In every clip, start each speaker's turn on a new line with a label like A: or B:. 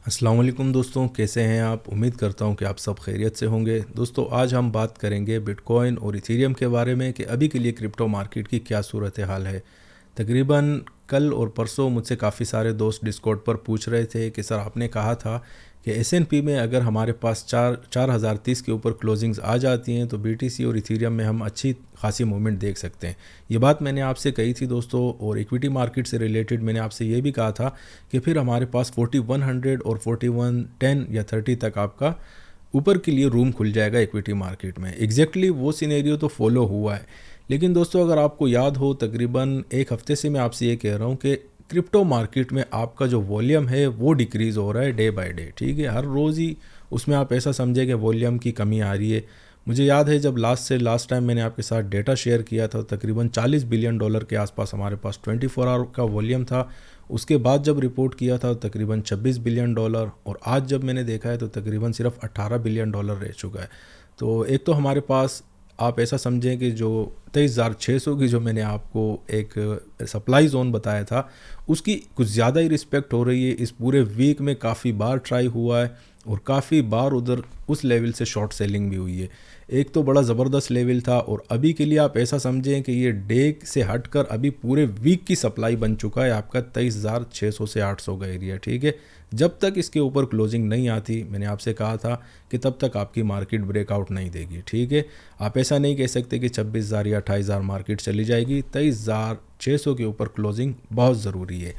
A: अस्सलाम वालेकुम दोस्तों, कैसे हैं आप। उम्मीद करता हूं कि आप सब खैरियत से होंगे। दोस्तों आज हम बात करेंगे बिटकॉइन और इथेरियम के बारे में कि अभी के लिए क्रिप्टो मार्केट की क्या सूरत हाल है। तकरीबन कल और परसों मुझसे काफ़ी सारे दोस्त डिस्कॉर्ड पर पूछ रहे थे कि सर आपने कहा था कि एसएनपी में अगर हमारे पास 4030 के ऊपर क्लोजिंग्स आ जाती हैं तो बीटीसी और इथेरियम में हम अच्छी खासी मूवमेंट देख सकते हैं। ये बात मैंने आपसे कही थी दोस्तों, और इक्विटी मार्केट से रिलेटेड मैंने आपसे ये भी कहा था कि फिर हमारे पास 4100 और 4110 या 30 तक आपका ऊपर के लिए रूम खुल जाएगा इक्विटी मार्केट में। एग्जैक्टली वो सिनेरियो तो फॉलो हुआ है। लेकिन दोस्तों अगर आपको याद हो, तकरीबन एक हफ्ते से मैं आपसे ये कह रहा हूँ कि क्रिप्टो मार्केट में आपका जो वॉल्यूम है वो डिक्रीज़ हो रहा है डे बाय डे। ठीक है, हर रोज़ ही उसमें आप ऐसा समझे कि वॉल्यूम की कमी आ रही है। मुझे याद है जब लास्ट टाइम मैंने आपके साथ डेटा शेयर किया था, तकरीबन $40 बिलियन के आसपास हमारे पास 24 आवर का वॉल्यूम था। उसके बाद जब रिपोर्ट किया था तकरीबन $26 बिलियन, और आज जब मैंने देखा है तो तकरीबन सिर्फ $18 बिलियन रह चुका है। तो एक तो हमारे पास आप ऐसा समझें कि जो 23,600 की जो मैंने आपको एक सप्लाई जोन बताया था उसकी कुछ ज़्यादा ही रिस्पेक्ट हो रही है। इस पूरे वीक में काफ़ी बार ट्राई हुआ है और काफ़ी बार उधर उस लेवल से शॉर्ट सेलिंग भी हुई है। एक तो बड़ा ज़बरदस्त लेवल था, और अभी के लिए आप ऐसा समझें कि ये डे से हटकर अभी पूरे वीक की सप्लाई बन चुका है आपका 23,600 से 800 का एरिया। ठीक है, जब तक इसके ऊपर क्लोजिंग नहीं आती, मैंने आपसे कहा था कि तब तक आपकी मार्केट ब्रेकआउट नहीं देगी। ठीक है, आप ऐसा नहीं कह सकते कि 26,000 या 28,000 मार्केट चली जाएगी। 23,600 के ऊपर क्लोजिंग बहुत ज़रूरी है।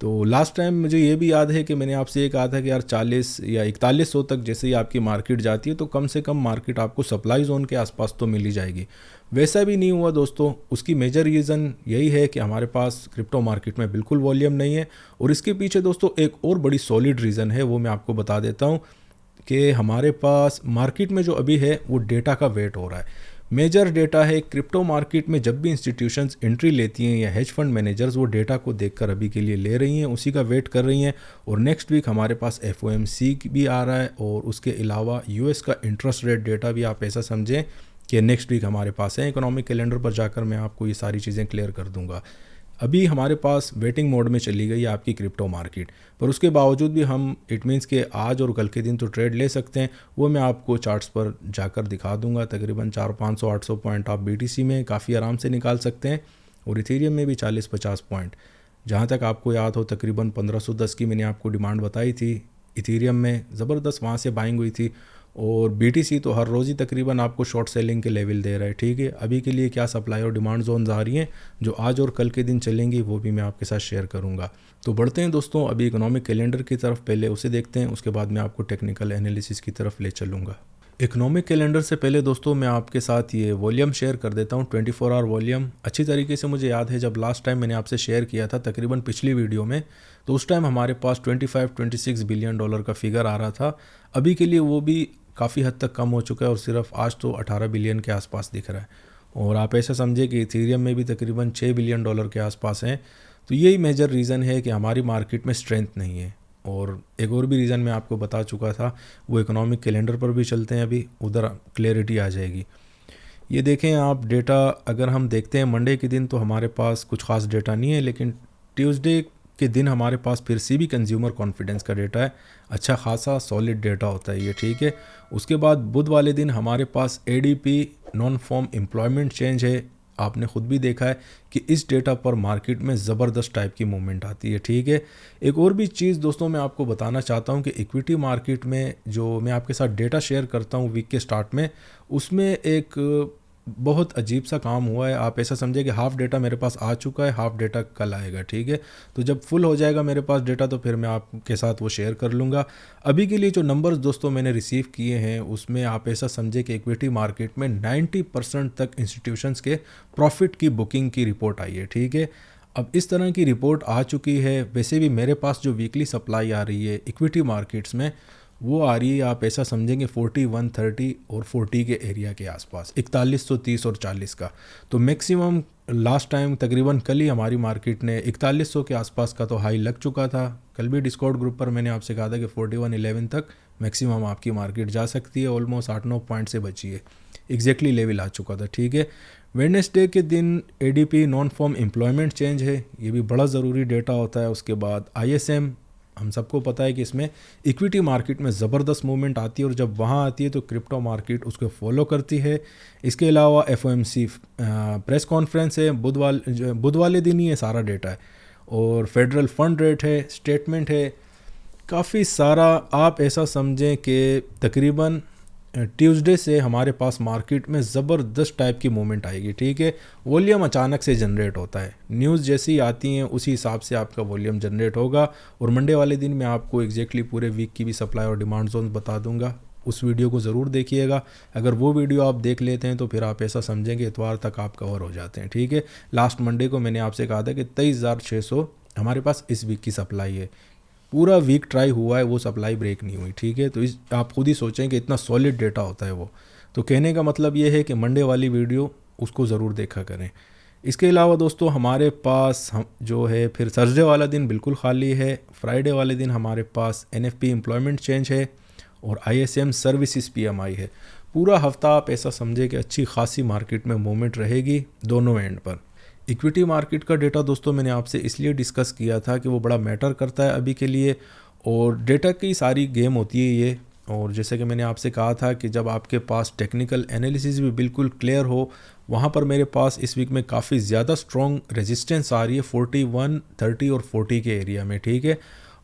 A: तो लास्ट टाइम मुझे ये भी याद है कि मैंने आपसे ये कहा था कि यार 40 या 4100 तक जैसे ही आपकी मार्केट जाती है तो कम से कम मार्केट आपको सप्लाई जोन के आसपास तो मिल ही जाएगी। वैसा भी नहीं हुआ दोस्तों। उसकी मेजर रीज़न यही है कि हमारे पास क्रिप्टो मार्केट में बिल्कुल वॉल्यूम नहीं है, और इसके पीछे दोस्तों एक और बड़ी सॉलिड रीज़न है, वो मैं आपको बता देता हूँ कि हमारे पास मार्केट में जो अभी है वो डेटा का वेट हो रहा है। मेजर डेटा है क्रिप्टो मार्केट में। जब भी इंस्टीट्यूशंस एंट्री लेती हैं या हेज फंड मैनेजर्स, वो डेटा को देखकर अभी के लिए ले रही हैं, उसी का वेट कर रही हैं। और नेक्स्ट वीक हमारे पास एफओएमसी भी आ रहा है, और उसके अलावा यूएस का इंटरेस्ट रेट डेटा भी आप ऐसा समझें कि नेक्स्ट वीक हमारे पास है। इकोनॉमिक कैलेंडर पर जाकर मैं आपको ये सारी चीज़ें क्लियर कर दूंगा। अभी हमारे पास वेटिंग मोड में चली गई है आपकी क्रिप्टो मार्केट, पर उसके बावजूद भी हम इट मीन्स के आज और कल के दिन तो ट्रेड ले सकते हैं। वो मैं आपको चार्ट्स पर जाकर दिखा दूंगा। तकरीबन 400-500-800 पॉइंट आप बीटीसी में काफ़ी आराम से निकाल सकते हैं, और इथेरियम में भी 40-50 पॉइंट। जहाँ तक आपको याद हो तकरीबन 1510 की मैंने आपको डिमांड बताई थी इथेरियम में, ज़बरदस्त वहाँ से बाइंग हुई थी। और बीटीसी तो हर रोज़ ही तकरीबन आपको शॉर्ट सेलिंग के लेवल दे रहा है। ठीक है, अभी के लिए क्या सप्लाई और डिमांड जोन्स आ रही हैं जो आज और कल के दिन चलेंगी, वो भी मैं आपके साथ शेयर करूंगा। तो बढ़ते हैं दोस्तों अभी इकोनॉमिक कैलेंडर की तरफ, पहले उसे देखते हैं, उसके बाद मैं आपको टेक्निकल एनालिसिस की तरफ ले चलूँगा। इकोनॉमिक कैलेंडर से पहले दोस्तों मैं आपके साथ ये वॉल्यूम शेयर कर देता हूँ। 24 आवर वॉल्यूम अच्छी तरीके से मुझे याद है जब लास्ट टाइम मैंने आपसे शेयर किया था तकरीबन पिछली वीडियो में, तो उस टाइम हमारे पास 25-26 बिलियन डॉलर का फिगर आ रहा था। अभी के लिए वो भी काफ़ी हद तक कम हो चुका है, और सिर्फ आज तो 18 बिलियन के आसपास दिख रहा है। और आप ऐसा समझे कि इथेरियम में भी तकरीबन 6 बिलियन डॉलर के आसपास हैं। तो यही मेजर रीज़न है कि हमारी मार्केट में स्ट्रेंथ नहीं है। और एक और भी रीज़न मैं आपको बता चुका था, वो इकोनॉमिक कैलेंडर पर भी चलते हैं, अभी उधर क्लैरिटी आ जाएगी। ये देखें आप डेटा, अगर हम देखते हैं मंडे के दिन तो हमारे पास कुछ खास डेटा नहीं है, लेकिन ट्यूसडे के दिन हमारे पास फिर से भी कंज्यूमर कॉन्फिडेंस का डेटा है। अच्छा खासा सॉलिड डेटा होता है ये। ठीक है, उसके बाद बुध वाले दिन हमारे पास ADP non farm employment change है। आपने खुद भी देखा है कि इस डेटा पर मार्केट में ज़बरदस्त टाइप की मूवमेंट आती है। ठीक है, एक और भी चीज़ दोस्तों मैं आपको बताना चाहता हूँ कि इक्विटी मार्केट में जो मैं आपके साथ डेटा शेयर करता हूँ वीक के स्टार्ट में, उसमें एक बहुत अजीब सा काम हुआ है। आप ऐसा समझे कि हाफ़ डेटा मेरे पास आ चुका है, हाफ़ डेटा कल आएगा। ठीक है, तो जब फुल हो जाएगा मेरे पास डेटा तो फिर मैं आपके साथ वो शेयर कर लूँगा। अभी के लिए जो नंबर्स दोस्तों मैंने रिसीव किए हैं उसमें आप ऐसा समझे कि इक्विटी मार्केट में 90% तक इंस्टीट्यूशंस के प्रॉफिट की बुकिंग की रिपोर्ट आई है। ठीक है, अब इस तरह की रिपोर्ट आ चुकी है। वैसे भी मेरे पास जो वीकली सप्लाई आ रही है इक्विटी मार्केट्स में, वो आ रही है आप ऐसा समझेंगे 4130 और 40 के एरिया के आसपास, 4130 और 40 का। तो मैक्सिमम लास्ट टाइम तकरीबन कल ही हमारी मार्केट ने 4100 के आसपास का तो हाई लग चुका था। कल भी डिस्कॉर्ड ग्रुप पर मैंने आपसे कहा था कि 4111 तक मैक्सिमम आपकी मार्केट जा सकती है। ऑलमोस्ट 8-9 पॉइंट से बची है, एग्जैक्टली लेवल आ चुका था। ठीक है, वेडनेसडे के दिन ADP non farm employment change है, ये भी बड़ा ज़रूरी डेटा होता है। उसके बाद आईएसएम हम सबको पता है कि इसमें इक्विटी मार्केट में ज़बरदस्त मूवमेंट आती है और जब वहाँ आती है तो क्रिप्टो मार्केट उसको फॉलो करती है। इसके अलावा FOMC प्रेस कॉन्फ्रेंस है, बुध वाले दिन ही ये सारा डेटा है, और फेडरल फंड रेट है, स्टेटमेंट है, काफ़ी सारा। आप ऐसा समझें कि तकरीबन ट्यूसडे से हमारे पास मार्केट में ज़बरदस्त टाइप की मूवमेंट आएगी, ठीक है। वॉल्यूम अचानक से जनरेट होता है, न्यूज़ जैसी आती हैं उसी हिसाब से आपका वॉल्यूम जनरेट होगा। और मंडे वाले दिन मैं आपको एग्जैक्टली पूरे वीक की भी सप्लाई और डिमांड जोन बता दूंगा, उस वीडियो को ज़रूर देखिएगा। अगर वो वीडियो आप देख लेते हैं तो फिर आप ऐसा समझेंगे इतवार तक आप कवर हो जाते हैं, ठीक है। लास्ट मंडे को मैंने आपसे कहा था कि 23,600 हमारे पास इस वीक की सप्लाई है। पूरा वीक ट्राई हुआ है, वो सप्लाई ब्रेक नहीं हुई, ठीक है। तो इस आप खुद ही सोचें कि इतना सॉलिड डेटा होता है वो। तो कहने का मतलब ये है कि मंडे वाली वीडियो उसको ज़रूर देखा करें। इसके अलावा दोस्तों हमारे पास हम जो है फिर थर्सडे वाला दिन बिल्कुल खाली है। फ्राइडे वाले दिन हमारे पास NFP एम्प्लॉयमेंट चेंज है और ISM सर्विसेज PMI है। पूरा हफ्ता आप ऐसा समझे कि अच्छी खासी मार्केट में मूवमेंट रहेगी दोनों एंड पर। इक्विटी मार्केट का डेटा दोस्तों मैंने आपसे इसलिए डिस्कस किया था कि वो बड़ा मैटर करता है अभी के लिए, और डेटा की सारी गेम होती है ये। और जैसे कि मैंने आपसे कहा था कि जब आपके पास टेक्निकल एनालिसिस भी बिल्कुल क्लियर हो, वहाँ पर मेरे पास इस वीक में काफ़ी ज़्यादा स्ट्रॉन्ग रेजिस्टेंस आ रही है 41, 30 और 40 के एरिया में, ठीक है।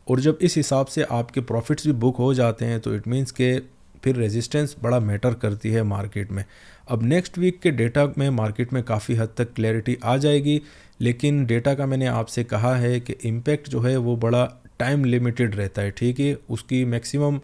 A: और जब इस हिसाब से आपके प्रॉफिट्स भी बुक हो जाते हैं तो इट मीन्स के फिर रेजिस्टेंस बड़ा मैटर करती है मार्केट में। अब नेक्स्ट वीक के डेटा में मार्केट में काफ़ी हद तक क्लैरिटी आ जाएगी, लेकिन डेटा का मैंने आपसे कहा है कि इम्पैक्ट जो है वो बड़ा टाइम लिमिटेड रहता है, ठीक है। उसकी मैक्सिमम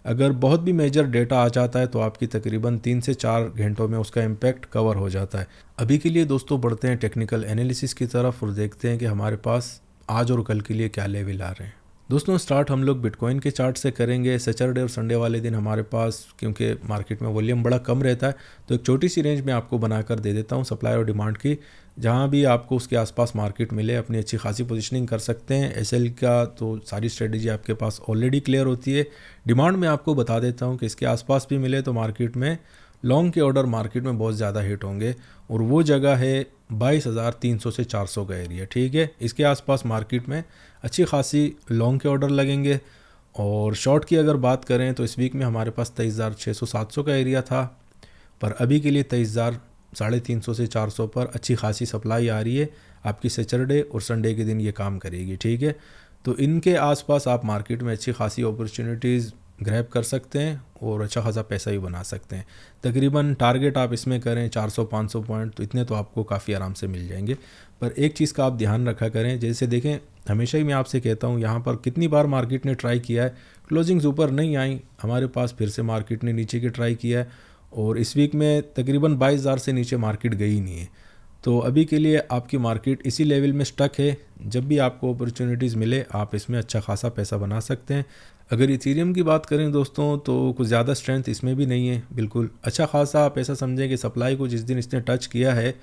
A: अगर बहुत भी मेजर डेटा आ जाता है तो आपकी तकरीबन 3 से 4 घंटों में उसका इम्पैक्ट कवर हो जाता है। अभी के लिए दोस्तों बढ़ते हैं टेक्निकल एनालिसिस की तरफ और देखते हैं कि हमारे पास आज और कल के लिए क्या लेवल आ रहे हैं। दोस्तों स्टार्ट हम लोग बिटकॉइन के चार्ट से करेंगे। सैटरडे और संडे वाले दिन हमारे पास क्योंकि मार्केट में वॉल्यूम बड़ा कम रहता है तो एक छोटी सी रेंज में आपको बनाकर दे देता हूँ सप्लाई और डिमांड की, जहाँ भी आपको उसके आसपास मार्केट मिले अपनी अच्छी खासी पोजीशनिंग कर सकते हैं। SL का तो सारी स्ट्रेटजी आपके पास ऑलरेडी क्लियर होती है। डिमांड में आपको बता देता हूँ कि इसके आसपास भी मिले तो मार्केट में लॉन्ग के ऑर्डर मार्केट में बहुत ज़्यादा हिट होंगे, और वो जगह है 22,300 से 400 का एरिया, ठीक है। इसके आसपास मार्केट में अच्छी खासी लॉन्ग के ऑर्डर लगेंगे। और शॉर्ट की अगर बात करें तो इस वीक में हमारे पास 23,600-700 का एरिया था, पर अभी के लिए 23,350 से 400 पर अच्छी खासी सप्लाई आ रही है। आपकी सैटरडे और संडे के दिन ये काम करेगी, ठीक है। तो इनके आसपास आप मार्केट में अच्छी खासी अपॉर्चुनिटीज़ ग्रैब कर सकते हैं और अच्छा खासा पैसा भी बना सकते हैं। तकरीबन टारगेट आप इसमें करें 400-500 पॉइंट, तो इतने तो आपको काफ़ी आराम से मिल जाएंगे। पर एक चीज़ का आप ध्यान रखा करें, जैसे देखें हमेशा ही मैं आपसे कहता हूँ यहाँ पर कितनी बार मार्केट ने ट्राई किया है, क्लोजिंग्स ऊपर नहीं आई हमारे पास, फिर से मार्केट ने नीचे की ट्राई किया है और इस वीक में तकरीबन 22,000 से नीचे मार्केट गई नहीं है। तो अभी के लिए आपकी मार्केट इसी लेवल में स्टक है। जब भी आपको अपॉर्चुनिटीज़ मिले आप इसमें अच्छा खासा पैसा बना सकते हैं। अगर इथेरियम की बात करें दोस्तों तो कुछ ज़्यादा स्ट्रेंथ इसमें भी नहीं है, बिल्कुल अच्छा खासा आप ऐसा समझें कि सप्लाई को जिस दिन इसने टच किया है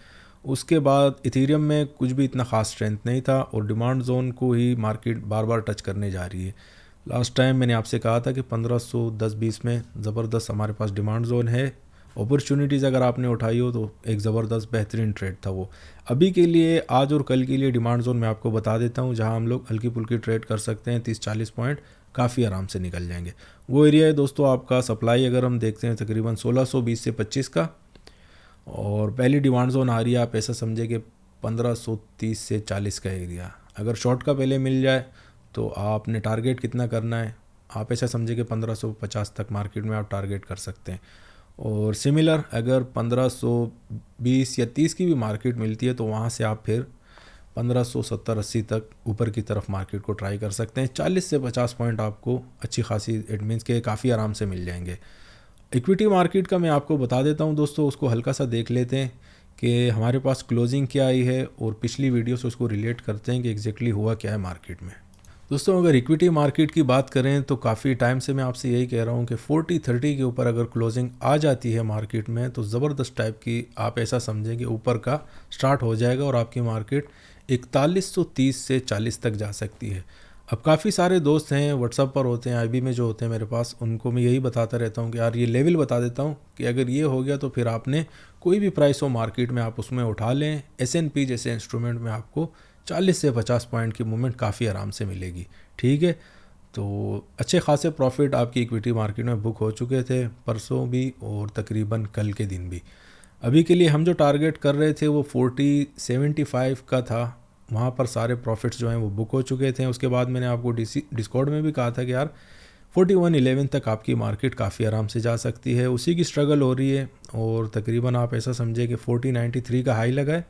A: उसके बाद इथेरियम में कुछ भी इतना ख़ास स्ट्रेंथ नहीं था और डिमांड जोन को ही मार्केट बार बार टच करने जा रही है। लास्ट टाइम मैंने आपसे कहा था कि 1510-20 में ज़बरदस्त हमारे पास डिमांड जोन है। अपॉर्चुनिटीज़ अगर आपने उठाई हो तो एक ज़बरदस्त बेहतरीन ट्रेड था वो। अभी के लिए आज और कल के लिए डिमांड जोन मैं आपको बता देता हूँ जहाँ हम लोग हल्की फुल्की ट्रेड कर सकते हैं। 30-40 पॉइंट काफ़ी आराम से निकल जाएंगे। वो एरिया है दोस्तों आपका सप्लाई अगर हम देखते हैं तकरीबन 1620 से 25 का, और पहली डिमांड जोन आ रही है आप ऐसा समझे कि 1530 से 40 का एरिया। अगर शॉर्ट का पहले मिल जाए तो आपने टारगेट कितना करना है, आप ऐसा समझे कि 1550 तक मार्केट में आप टारगेट कर सकते हैं। और सिमिलर अगर 1520 या 30 की भी मार्केट मिलती है तो वहाँ से आप फिर 1570-80 तक ऊपर की तरफ मार्केट को ट्राई कर सकते हैं। 40 से 50 पॉइंट आपको अच्छी खासी इट मीन्स के काफ़ी आराम से मिल जाएंगे। इक्विटी मार्केट का मैं आपको बता देता हूं दोस्तों, उसको हल्का सा देख लेते हैं कि हमारे पास क्लोजिंग क्या आई है और पिछली वीडियो से उसको रिलेट करते हैं कि एग्जैक्टली हुआ क्या है मार्केट में। दोस्तों अगर इक्विटी मार्केट की बात करें तो काफ़ी टाइम से मैं आपसे यही कह रहा हूं कि 40-30 के ऊपर अगर क्लोजिंग आ जाती है मार्केट में तो ज़बरदस्त टाइप की आप ऐसा समझें कि ऊपर का स्टार्ट हो जाएगा और आपकी मार्केट 4130 से 40 तक जा सकती है। अब काफ़ी सारे दोस्त हैं व्हाट्सएप पर होते हैं, IB में जो होते हैं मेरे पास, उनको मैं यही बताता रहता हूँ कि यार ये लेवल बता देता हूँ कि अगर ये हो गया तो फिर आपने कोई भी प्राइस हो मार्केट में आप उसमें उठा लें। S&P जैसे इंस्ट्रूमेंट में आपको 40 से 50 पॉइंट की मूवमेंट काफ़ी आराम से मिलेगी, ठीक है। तो अच्छे खासे प्रॉफिट आपकी इक्विटी मार्केट में बुक हो चुके थे परसों भी और तकरीबन कल के दिन भी। अभी के लिए हम जो टारगेट कर रहे थे वो 4075 का था, वहाँ पर सारे प्रॉफिट्स जो हैं वो बुक हो चुके थे। उसके बाद मैंने आपको डिस्कॉर्ड में भी कहा था कि यार 4111 तक आपकी मार्केट काफ़ी आराम से जा सकती है, उसी की स्ट्रगल हो रही है। और तकरीबन आप ऐसा समझे कि 4093 का हाई लगा है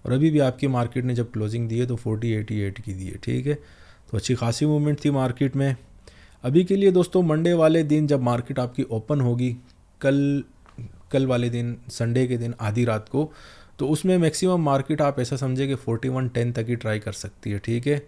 A: और अभी भी आपकी मार्केट ने जब क्लोजिंग दी है तो 4088 की दी है, ठीक है। तो अच्छी खासी मूवमेंट थी मार्केट में। अभी के लिए दोस्तों मंडे वाले दिन जब मार्केट आपकी ओपन होगी, कल वाले दिन संडे के दिन आधी रात को, तो उसमें मैक्सिमम मार्केट आप ऐसा समझे कि 4110 तक ही ट्राई कर सकती है, ठीक है।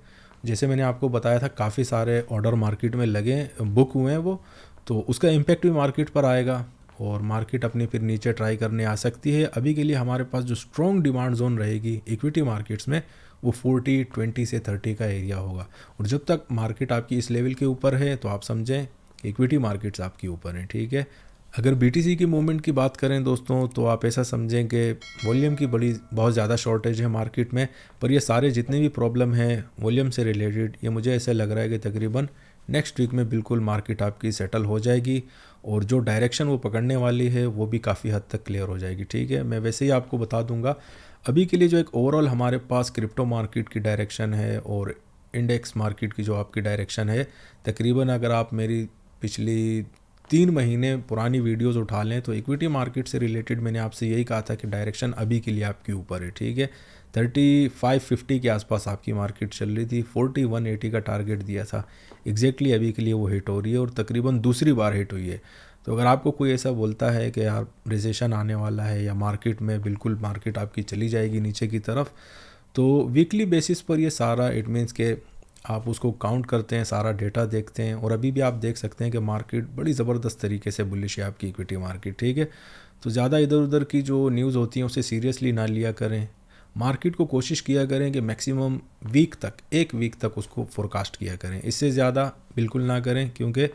A: जैसे मैंने आपको बताया था काफ़ी सारे ऑर्डर मार्केट में लगे, बुक हुए हैं वो, तो उसका इम्पेक्ट भी मार्केट पर आएगा और मार्केट अपनी फिर नीचे ट्राई करने आ सकती है। अभी के लिए हमारे पास जो स्ट्रॉन्ग डिमांड जोन रहेगी इक्विटी मार्केट्स में वो 40, 20 से 30 का एरिया होगा। और जब तक मार्केट आपकी इस लेवल के ऊपर है तो आप समझें इक्विटी मार्केट्स आपके ऊपर हैं, ठीक है। अगर BTC की मूवमेंट की बात करें दोस्तों तो आप ऐसा समझें कि वॉल्यूम की बहुत ज़्यादा शॉर्टेज है मार्केट में, पर ये सारे जितने भी प्रॉब्लम हैं वॉल्यूम से रिलेटेड, ये मुझे ऐसा लग रहा है कि तकरीबन नेक्स्ट वीक में बिल्कुल मार्केट आपकी सेटल हो जाएगी और जो डायरेक्शन वो पकड़ने वाली है वो भी काफ़ी हद तक क्लियर हो जाएगी, ठीक है। मैं वैसे ही आपको बता दूंगा अभी के लिए जो एक ओवरऑल हमारे पास क्रिप्टो मार्केट की डायरेक्शन है और इंडेक्स मार्केट की जो आपकी डायरेक्शन है, तकरीबन अगर आप मेरी पिछली 3 महीने पुरानी वीडियोस उठा लें तो इक्विटी मार्केट से रिलेटेड मैंने आपसे यही कहा था कि डायरेक्शन अभी के लिए आपके ऊपर है, ठीक है। 3550 के आसपास आपकी मार्केट चल रही थी, 4180 का टारगेट दिया था, एग्जैक्टली अभी के लिए वो हिट हो रही है और तकरीबन दूसरी बार हिट हुई है। तो अगर आपको कोई ऐसा बोलता है कि यार रिसेशन आने वाला है या मार्केट में बिल्कुल मार्केट आपकी चली जाएगी नीचे की तरफ, तो वीकली बेसिस पर ये सारा इट मीन्स के आप उसको काउंट करते हैं, सारा डेटा देखते हैं और अभी भी आप देख सकते हैं कि मार्केट बड़ी ज़बरदस्त तरीके से बुलिश है आपकी इक्विटी मार्केट, ठीक है। तो ज़्यादा इधर उधर की जो न्यूज़ होती हैं उसे सीरियसली ना लिया करें, मार्केट को कोशिश किया करें कि मैक्सिमम एक वीक तक उसको फोरकास्ट किया करें, इससे ज़्यादा बिल्कुल ना करें क्योंकि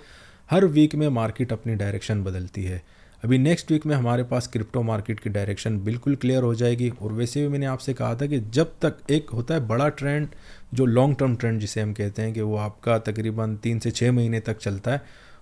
A: हर वीक में मार्केट अपनी डायरेक्शन बदलती है। अभी नेक्स्ट वीक में हमारे पास क्रिप्टो मार्केट की डायरेक्शन बिल्कुल क्लियर हो जाएगी और वैसे भी मैंने आपसे कहा था कि जब तक एक होता है बड़ा ट्रेंड, जो लॉन्ग टर्म ट्रेंड जिसे हम कहते हैं कि वो आपका तकरीबन 3 से 6 महीने तक चलता है,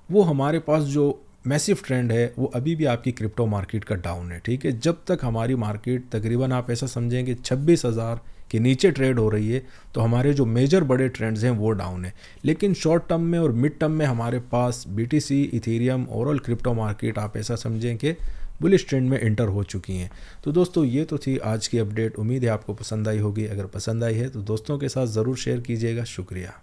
A: वो हमारे पास जो मैसिव ट्रेंड है वो अभी भी आपकी क्रिप्टो मार्केट का डाउन है, ठीक है। जब तक हमारी मार्केट तकरीबन आप ऐसा समझेंगे 26,000 के नीचे ट्रेड हो रही है तो हमारे जो मेजर बड़े ट्रेंड्स हैं वो डाउन है। लेकिन शॉर्ट टर्म में और मिड टर्म में हमारे पास BTC, Ethereum, overall crypto market आप ऐसा समझें कि बुलिश ट्रेंड में एंटर हो चुकी हैं। तो दोस्तों ये तो थी आज की अपडेट, उम्मीद है आपको पसंद आई होगी। अगर पसंद आई है तो दोस्तों के साथ ज़रूर शेयर कीजिएगा। शुक्रिया।